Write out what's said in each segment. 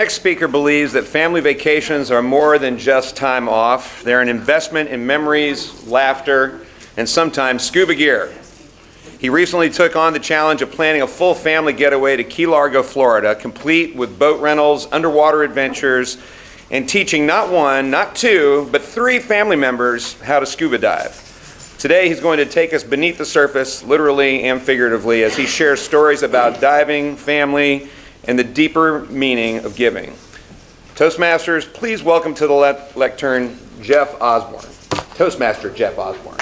Next speaker believes that family vacations are more than just time off. They're an investment in memories, laughter, and sometimes scuba gear. He recently took on the challenge of planning a full family getaway to Key Largo, Florida, complete with boat rentals, underwater adventures, and teaching not one, not two, but 3 family members how to scuba dive. Today he's going to take us beneath the surface, literally and figuratively, as he shares stories about diving, family, and the deeper meaning of giving. Toastmasters, please welcome to the lectern Jeff Osborn. Toastmaster Jeff Osborn.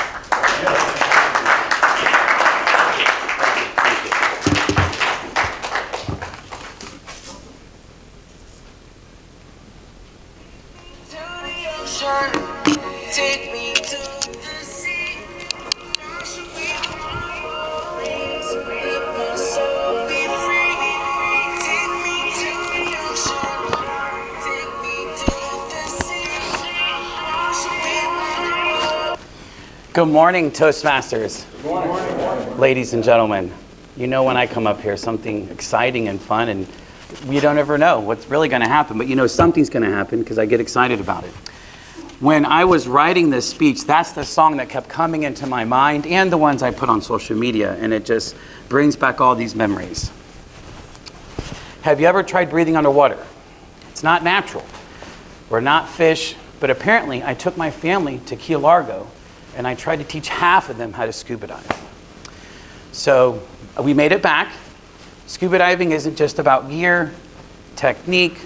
Take me to the sea. Let my soul be free. Take me to the ocean. Take me to the sea. Good morning, Toastmasters. Good morning. Ladies and gentlemen, you know when I come up here, something exciting and fun, and you don't ever know what's really going to happen, but you know something's going to happen because I get excited about it. When I was writing this speech, that's the song that kept coming into my mind and the ones I put on social media, and it just brings back all these memories. Have you ever tried breathing underwater? It's not natural. We're not fish, but apparently I took my family to Key Largo and I tried to teach half of them how to scuba dive. So we made it back. Scuba diving isn't just about gear, technique.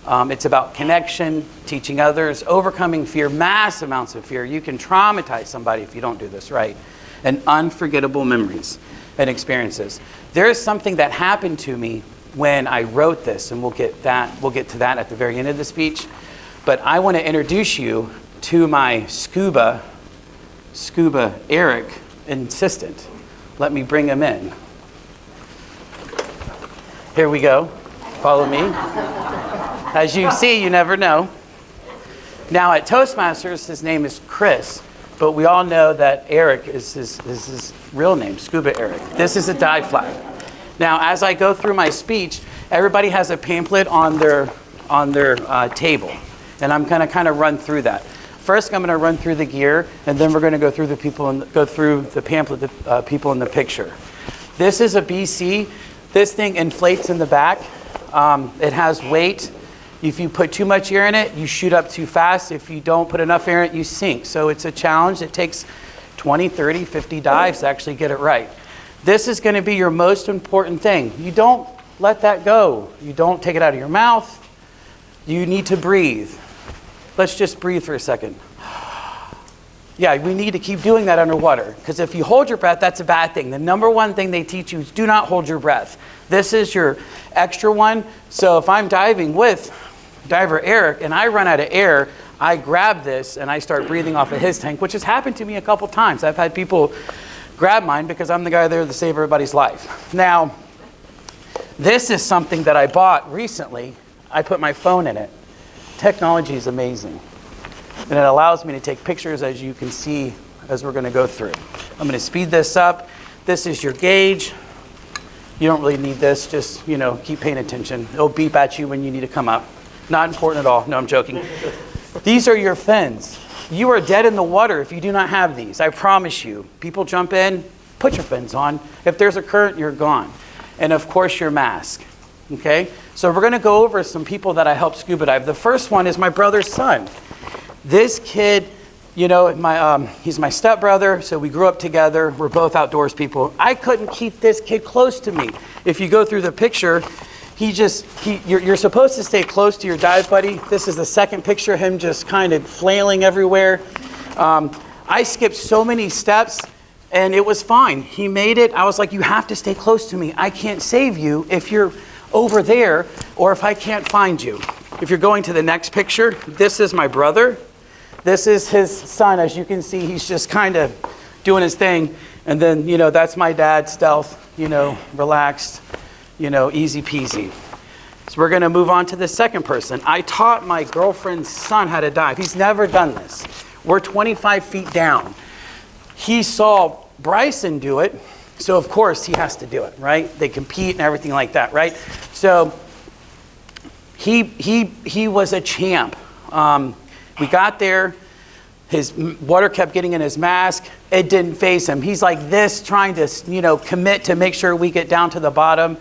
It's about connection, teaching others, overcoming fear, mass amounts of fear. You can traumatize somebody if you don't do this right. And unforgettable memories and experiences. There is something that happened to me when I wrote this, and we'll get to that at the very end of the speech. But I want to introduce you to my scuba Eric assistant. Let me bring him in. Here we go. Follow me. As you see, you never know. Now at Toastmasters, his name is Chris, but we all know that Eric is his real name, Scuba Eric. This is a dive flag. Now, as I go through my speech, everybody has a pamphlet on their table, and I'm going to kind of run through that. First, I'm going to run through the gear, and then we're going to go through the pamphlet, the people in the picture. This is a BC. This thing inflates in the back. It has weight. If you put too much air in it, you shoot up too fast. If you don't put enough air in it, you sink. So it's a challenge. It takes 20, 30, 50 dives to actually get it right. This is going to be your most important thing. You don't let that go. You don't take it out of your mouth. You need to breathe. Let's just breathe for a second. Yeah, we need to keep doing that underwater, because if you hold your breath, that's a bad thing. The number one thing they teach you is do not hold your breath. This is your extra one. So if I'm diving with diver Eric and I run out of air, I grab this and I start breathing off of his tank, which has happened to me a couple times. I've had people grab mine because I'm the guy there to save everybody's life. Now, this is something that I bought recently. I put my phone in it. Technology is amazing. And it allows me to take pictures, as you can see, as we're going to go through. I'm going to speed this up. This is your gauge. You don't really need this. Just, keep paying attention. It'll beep at you when you need to come up. Not important at all. No, I'm joking. These are your fins. You are dead in the water if you do not have these. I promise you. People jump in, put your fins on. If there's a current, you're gone. And of course, your mask. Okay? So we're going to go over some people that I helped scuba dive. The first one is my brother's son. This kid, he's my stepbrother, so we grew up together. We're both outdoors people. I couldn't keep this kid close to me. If you go through the picture, you're supposed to stay close to your dive buddy. This is the second picture, him just kind of flailing everywhere. I skipped so many steps, and it was fine. He made it. I was like, you have to stay close to me. I can't save you if you're over there or if I can't find you. If you're going to the next picture, this is my brother. This is his son. As you can see, he's just kind of doing his thing. And then, that's my dad, stealth, relaxed, easy peasy. So we're going to move on to the second person. I taught my girlfriend's son how to dive. He's never done this. We're 25 feet down. He saw Bryson do it, so of course he has to do it, right? They compete and everything like that, right? So He was a champ. We got there. His water kept getting in his mask. It didn't faze him. He's like this, trying to, commit to make sure we get down to the bottom.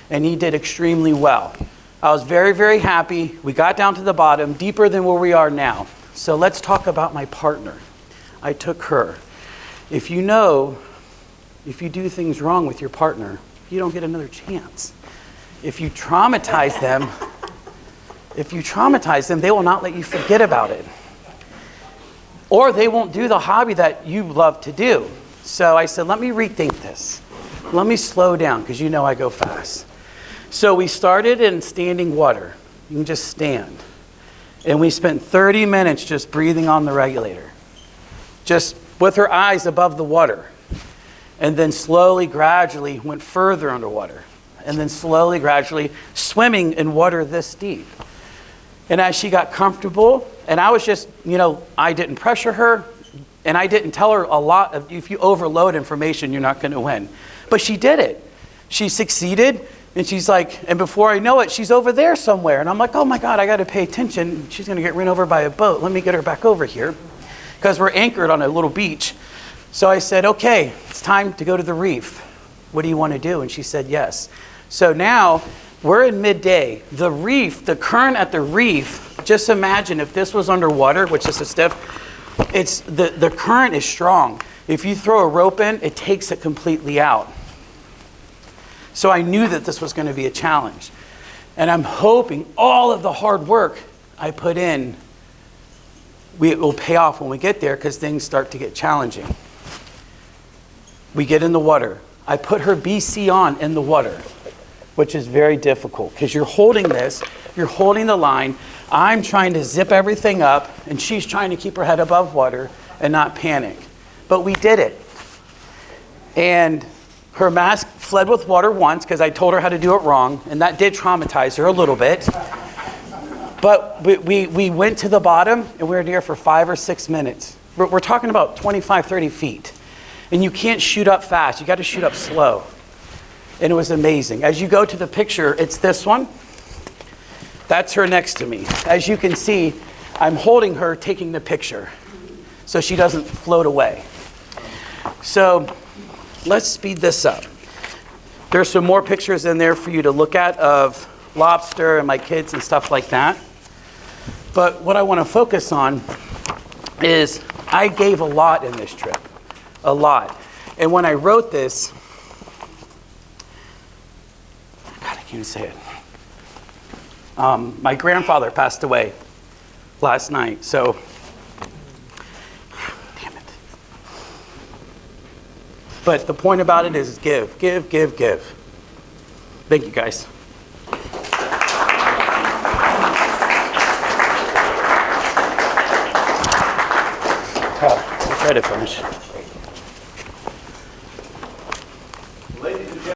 And he did extremely well. I was very, very happy. We got down to the bottom, deeper than where we are now. So let's talk about my partner. I took her. If you do things wrong with your partner, you don't get another chance. If you traumatize them, they will not let you forget about it. Or they won't do the hobby that you love to do. So I said, let me rethink this. Let me slow down, because I go fast. So we started in standing water. You can just stand. And we spent 30 minutes just breathing on the regulator, just with her eyes above the water. And then slowly, gradually went further underwater. And then slowly, gradually swimming in water this deep. And as she got comfortable, and I was just, I didn't pressure her, and I didn't tell her a lot of, if you overload information, you're not going to win. But she did it. She succeeded, and she's like, and before I know it, she's over there somewhere. And I'm like, oh my God, I got to pay attention. She's going to get run over by a boat. Let me get her back over here, because we're anchored on a little beach. So I said, okay, it's time to go to the reef. What do you want to do? And she said, yes. So now we're in midday. The reef, the current at the reef, just imagine if this was underwater, which is a stiff, it's the current is strong. If you throw a rope in, it takes it completely out. So I knew that this was going to be a challenge. And I'm hoping all of the hard work I put in, it will pay off when we get there, because things start to get challenging. We get in the water. I put her BC on in the water, which is very difficult, because you're holding this, you're holding the line. I'm trying to zip everything up, and she's trying to keep her head above water and not panic. But we did it. And her mask fled with water once, because I told her how to do it wrong, and that did traumatize her a little bit. But we went to the bottom, and we were there for 5 or 6 minutes. We're talking about 25, 30 feet. And you can't shoot up fast. You got to shoot up slow. And it was amazing. As you go to the picture, it's this one. That's her next to me. As you can see, I'm holding her, taking the picture, so she doesn't float away. So let's speed this up. There's some more pictures in there for you to look at of lobster and my kids and stuff like that. But what I want to focus on is I gave a lot in this trip. A lot. And when I wrote this, God, I can't even say it. My grandfather passed away last night, so damn it. But the point about it is give, give, give, give. Thank you, guys. I'll try to finish.